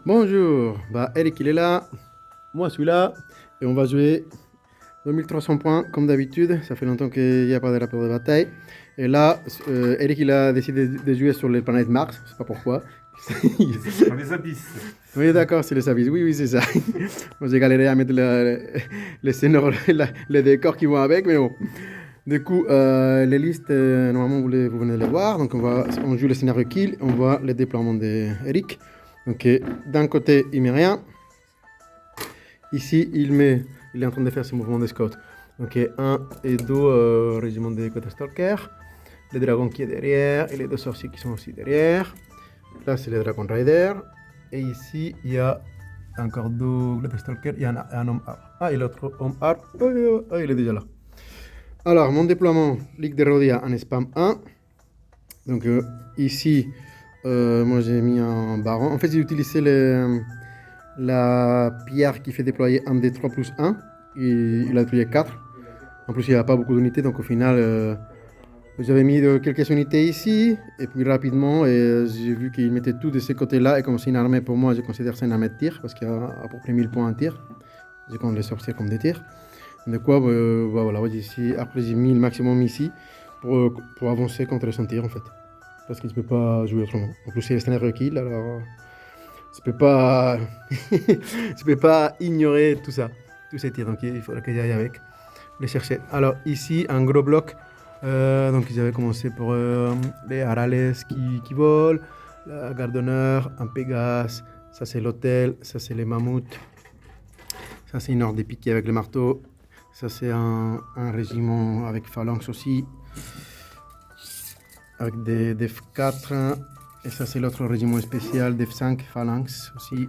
Bonjour, bah Eric il est là, moi je suis là, et on va jouer 2300 points comme d'habitude, ça fait longtemps qu'il n'y a pas de rapport de bataille. Et là, Eric il a décidé de jouer sur les planètes Mars, je sais pas pourquoi. Dans les abysses. Oui d'accord, c'est les services, oui oui c'est ça. Moi j'ai galéré à mettre les scénarios, les décors qui vont avec, mais bon. Du coup, les listes, normalement vous venez de les voir, donc on joue le scénario kill, on voit les déploiements d'Eric. Donc d'un côté il met rien. Ici, il est en train de faire ses mouvements de scout. Donc, un et deux régiments de côté Stalker. Le dragon qui est derrière et les deux sorciers qui sont aussi derrière. Là, c'est le Dragon Rider. Et ici, il y a encore deux Glade Stalker. Il y a un homme arbre. Ah, et l'autre homme arbre. Il est déjà là. Alors, mon déploiement, Ligue de Rodia en spam 1. Donc, ici, moi j'ai mis un baron. En fait, j'ai utilisé la pierre qui fait déployer un d 3 plus 1. Il a déployé 4. En plus, il n'y a pas beaucoup d'unités, donc au final, j'avais mis quelques unités ici. Et puis rapidement, j'ai vu qu'il mettait tout de ces côtés-là. Et comme c'est une armée, pour moi, je considère ça une armée de tir, parce qu'il y a à peu près 1000 points en tir. Je compte les sortir comme des tirs. De quoi, voilà, ici, après j'ai mis le maximum ici pour avancer contre son tir en fait. Parce qu'il ne peut pas jouer autrement. En plus, c'est le scénario kill, alors je peux pas, je peux pas ignorer tout ça, tous ces tirs. Donc il faudrait que j'aille avec, les chercher. Alors ici, un gros bloc. Donc ils avaient commencé pour les Harales qui volent, la garde d'honneur, un Pégase, ça c'est l'hôtel, ça c'est les mammouths, ça c'est une horde des piquets avec le marteau, ça c'est un régiment avec phalanx aussi, avec des F4. Et ça, c'est l'autre régiment spécial, Def5, Phalanx aussi.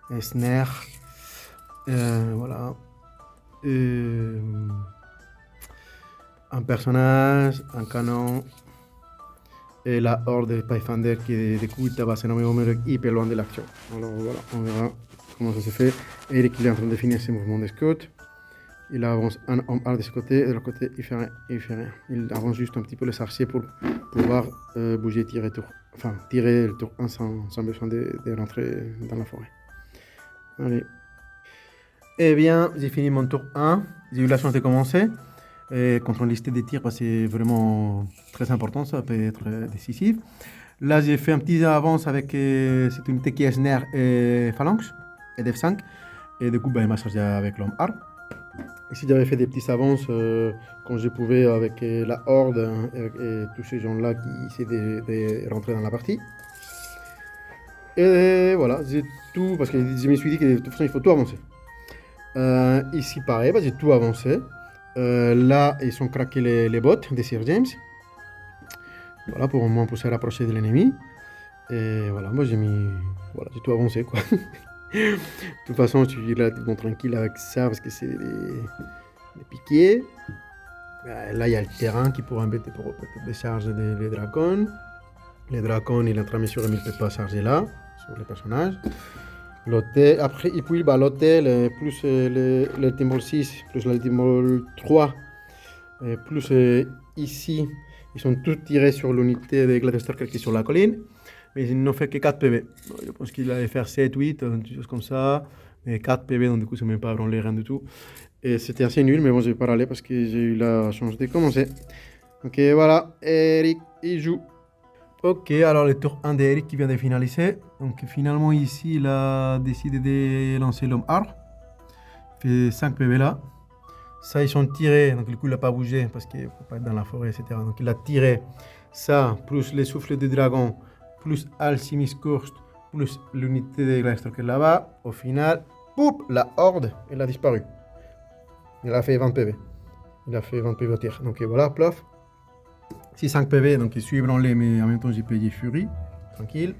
Et Snare. Voilà. Euh, un personnage, un canon. Et la horde de Pathfinder qui est de coup, va s'énormément hyper loin de l'action. Alors voilà, on verra comment ça se fait. Eric, il est en train de finir ses mouvements de scout. Il avance un homme de ce côté, et de l'autre côté, il fait rien. Il avance juste un petit peu le archers pour pouvoir bouger, tirer, tirer le tour 1 sans besoin de rentrer dans la forêt. Allez. Eh bien, j'ai fini mon tour 1. J'ai eu la chance de commencer. Et contre une liste des tirs, c'est vraiment très important, ça peut être décisif. Là, j'ai fait un petit avance avec cette unité qui est Snare et Phalanx, et Def5. Et du coup, il m'a chargé avec l'homme arbre. Ici, j'avais fait des petites avances quand je pouvais avec la horde et tous ces gens-là qui essaient de rentrer dans la partie. Et voilà, j'ai tout, parce que je me suis dit que de toute façon, il faut tout avancer. Ici, pareil, j'ai tout avancé. Là, ils ont craqué les bots de Sir James. Voilà, pour au moins pousser à rapprocher de l'ennemi. Et voilà, moi j'ai mis. Voilà, j'ai tout avancé, quoi. De toute façon, je suis là bon, tranquille avec ça, parce que c'est des piquets. Là, il y a le terrain qui pourrait embêter pour peut-être décharger les dragons. Les dragons, il est en train de sûr, il ne peut pas charger là, sur les personnages. L'hôtel, après, et puis l'hôtel, plus l'ultimol 6, plus l'ultimol 3, plus ici, ils sont tous tirés sur l'unité de Gladystalker qui est sur la colline, mais ils n'ont fait que 4 PV. Je pense qu'il allait faire 7, 8, des choses comme ça, mais 4 PV, donc du coup, ça ne m'a pas branlé rien du tout. Et c'était assez nul, mais bon, je vais pas aller parce que j'ai eu la chance de commencer. Ok, voilà, Eric, il joue. Ok, alors le tour 1 d'Eric qui vient de finaliser. Donc finalement ici, il a décidé de lancer l'homme arbre. Il fait 5 PV là. Ça, ils sont tirés, donc du coup, il n'a pas bougé parce qu'il ne faut pas être dans la forêt, etc. Donc il a tiré ça, plus les souffles de dragon, plus Alchimist Course, plus l'unité de Gleinstalker là-bas. Au final, poup, la horde, elle a disparu. Il a fait 20 PV. Il a fait 20 PV au tir. Donc voilà, plof. 6-5 PV, donc il suit branlé, mais en même temps j'ai payé Fury, tranquille.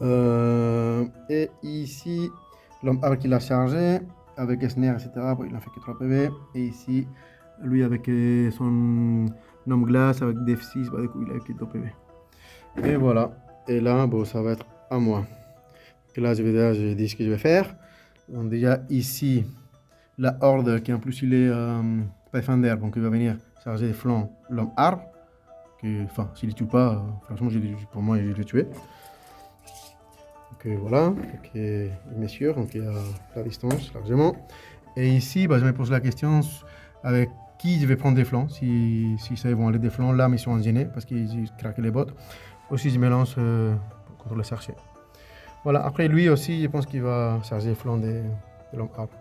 Et ici, l'homme arbre qu'il a chargé, avec Esner, etc. Bon, il n'a fait que 3 PV. Et ici, lui avec son homme glace, avec Def 6, du coup il a que 2 PV. Et voilà. Et là, bon, ça va être à moi. Et là, je dis ce que je vais faire. Donc déjà ici, la horde, qui en plus il est Pathfinder, donc il va venir charger les flancs l'homme arbre. Enfin, s'il ne tue pas, franchement, pour moi, je l'ai tué. Ok, voilà, donc, il met sûr, donc il y a la distance largement. Et ici, bah, je me pose la question avec qui je vais prendre des flancs, si ça ils vont aller des flancs, là mais ils sont gênés parce qu'ils craquent les bottes. Aussi je me lance contre le chercher. Voilà, après lui aussi, je pense qu'il va charger les flancs de l'homme arbre.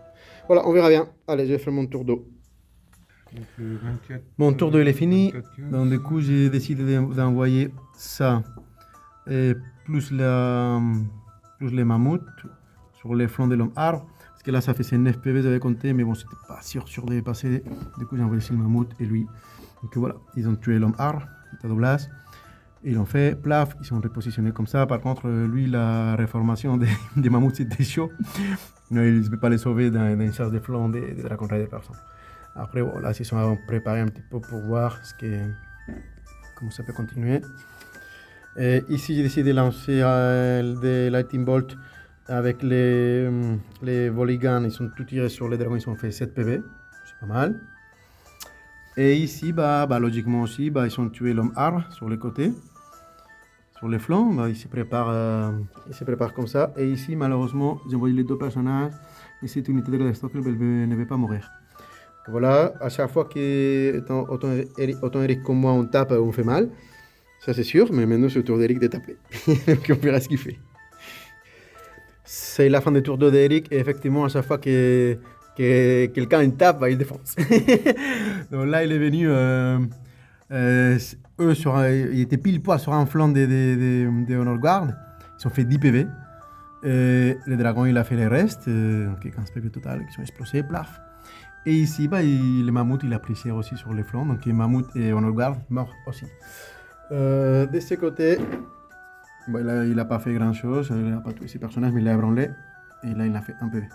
Voilà, on verra bien. Allez, je vais faire mon tour d'eau. Donc le 24. Mon tour d'eau il est fini. 24, Donc du coup, j'ai décidé d'envoyer ça et plus les mammouths sur les flancs de l'homme arbre. Parce que là, ça fait 9 PV, j'avais compté, mais bon, c'était pas sûr de dépasser. Du coup, j'ai envoyé ici le mammouth et lui. Donc voilà, ils ont tué l'homme arbre, Tata Douglas. Ils l'ont fait, plaf, ils sont repositionnés comme ça. Par contre, lui, la réformation des mammouths, c'était chaud. Non, il ne peut pas les sauver dans une charge de flanc des Dragon Rider, par exemple. Après, bon, là, ils sont préparés un petit peu pour voir comment ça peut continuer. Et ici, j'ai décidé de lancer des Lightning Bolt avec les volley guns. Ils sont tous tirés sur les dragons, ils ont fait 7 PV. C'est pas mal. Et ici, logiquement aussi, ils ont tué l'homme arbre sur les côtés. Sur les flancs, ils se préparent comme ça. Et ici, malheureusement, j'ai envoyé les deux personnages. Et cette unité de Gladstocker ne va pas mourir. Voilà, à chaque fois qu'autant Eric comme moi, on tape, on fait mal. Ça, c'est sûr, mais maintenant, c'est au tour d'Eric de taper. Donc, on verra ce qu'il fait. C'est la fin du tour d'Eric. Et effectivement, à chaque fois que quelqu'un il tape, il défonce. Donc là, il est venu... ils étaient pile poil sur un flanc des Honor Guard. Ils ont fait 10 PV. Le dragon, il a fait les restes. Donc 15 PV total qui sont explosés. Plaf. Et ici, le mammouth, il a pris cher aussi sur les flancs. Donc les mammouths et Honor Guard morts aussi. De ce côté, il n'a pas fait grand chose. Il n'a pas tué ses personnages, mais il l'a ébranlé. Et là, il a fait un PV.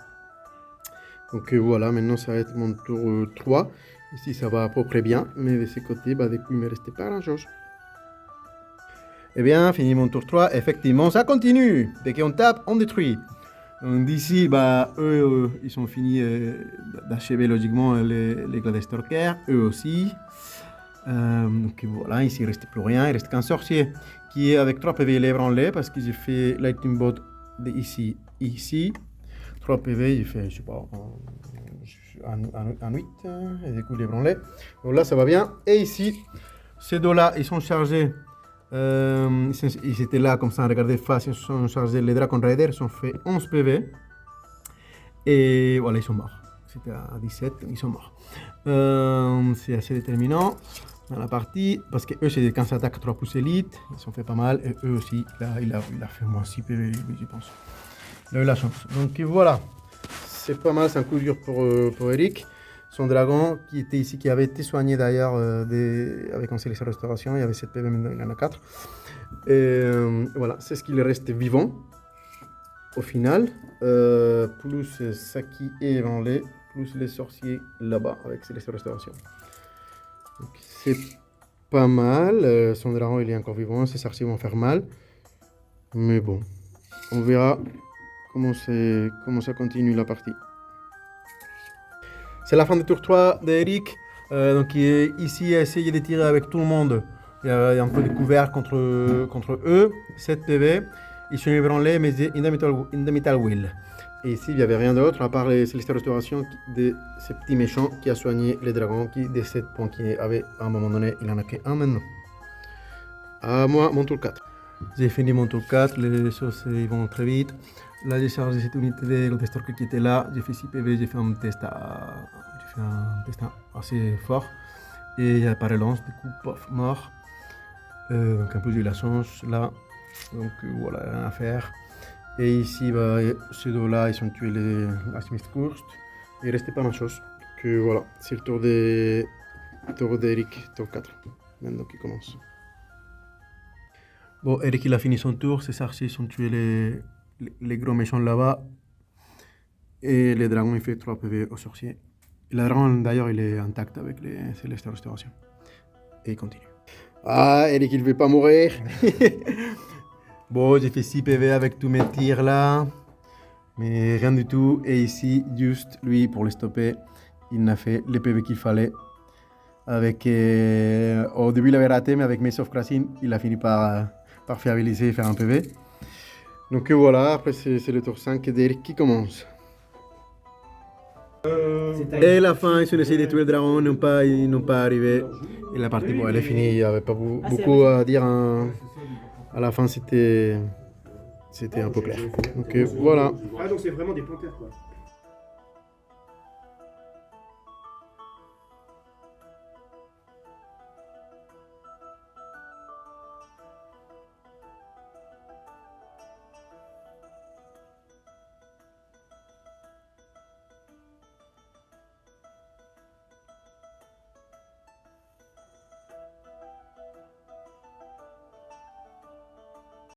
Donc voilà, maintenant ça va être mon tour 3. Ici ça va à peu près bien, mais de ce côté, du coup il ne me restait pas grand chose. Eh bien, fini mon tour 3, effectivement ça continue. Dès qu'on tape, on détruit. Donc d'ici, eux, ils sont finis d'achever logiquement les Gladstocker, eux aussi. Donc voilà, ici il ne reste plus rien, il reste qu'un sorcier qui est avec 3 PV ébranlé parce que j'ai fait Lightning Bolt ici. 3 PV, il fait, je sais pas, un 8, et du coup il est branlé. Donc là ça va bien. Et ici, ces deux-là, ils sont chargés. Ils étaient là comme ça, regardez face, ils sont chargés. Les Dragon Rider, ils ont fait 11 PV. Et voilà, ils sont morts. C'était à 17, ils sont morts. C'est assez déterminant dans la partie, parce que eux, c'est des 15 attaques 3 pouces élite. Ils ont fait pas mal. Et eux aussi, là, il a fait moins 6 PV, je pense. Il a eu la chance. Donc voilà, c'est pas mal, c'est un coup dur pour Eric. Son dragon qui était ici, qui avait été soigné d'ailleurs avec un CLC Restauration, il y avait 7 PV, maintenant il en a 4. Et voilà, c'est ce qu'il reste vivant au final. Plus ça qui est ébranlé, plus les sorciers là-bas avec CLC Restauration. Donc c'est pas mal. Son dragon il est encore vivant, ses sorciers vont faire mal. Mais bon, on verra comment ça continue la partie. C'est la fin du tour 3 d'Eric. Donc il est ici à essayer de tirer avec tout le monde. Il y a un peu de couvert contre eux. 7 PV. Ils sont ébranlés, mais Indomitable Will. Et ici, il n'y avait rien d'autre à part les Célestes Restauration de ces petits méchants qui a soigné les dragons des 7 points qu'il avait à un moment donné. Il en a qu'un maintenant. À moi, mon tour 4. J'ai fini mon tour 4, les choses vont très vite. Là, j'ai chargé cette unité de Gladstocker qui était là. J'ai fait 6 PV, j'ai fait un test assez fort. Et il n'y a pas de relance, du coup, pof, mort. Donc, un peu, j'ai eu la chance là. Donc, voilà, rien à faire. Et ici, ces deux-là, ils ont tué les Smith Kurst. Il ne restait pas ma chose. Donc, voilà, c'est le tour d'Eric, tour 4. Maintenant qui commence. Bon, Eric il a fini son tour, ses archers ont tué les gros méchants là-bas. Et les dragons, il fait 3 PV aux sorciers. Et le dragon, d'ailleurs, il est intact avec les Célestes Restauration. Et il continue. Ah, Eric, il ne veut pas mourir. Bon, j'ai fait 6 PV avec tous mes tirs là. Mais rien du tout. Et ici, juste lui, pour le stopper, il n'a fait les PV qu'il fallait. Au début, il avait raté, mais avec Mace of Krasin, il a fini par fiabiliser et faire un PV. Donc voilà, après c'est le tour 5 d'Eric qui commence. Et la fin, ils ont essayé de tuer le dragon, ils n'ont pas arrivé. Et la partie, bon, elle est finie, il n'y avait pas beaucoup à dire, hein. À la fin, c'était un peu clair. Donc voilà. Ah, donc c'est vraiment des panthères, quoi.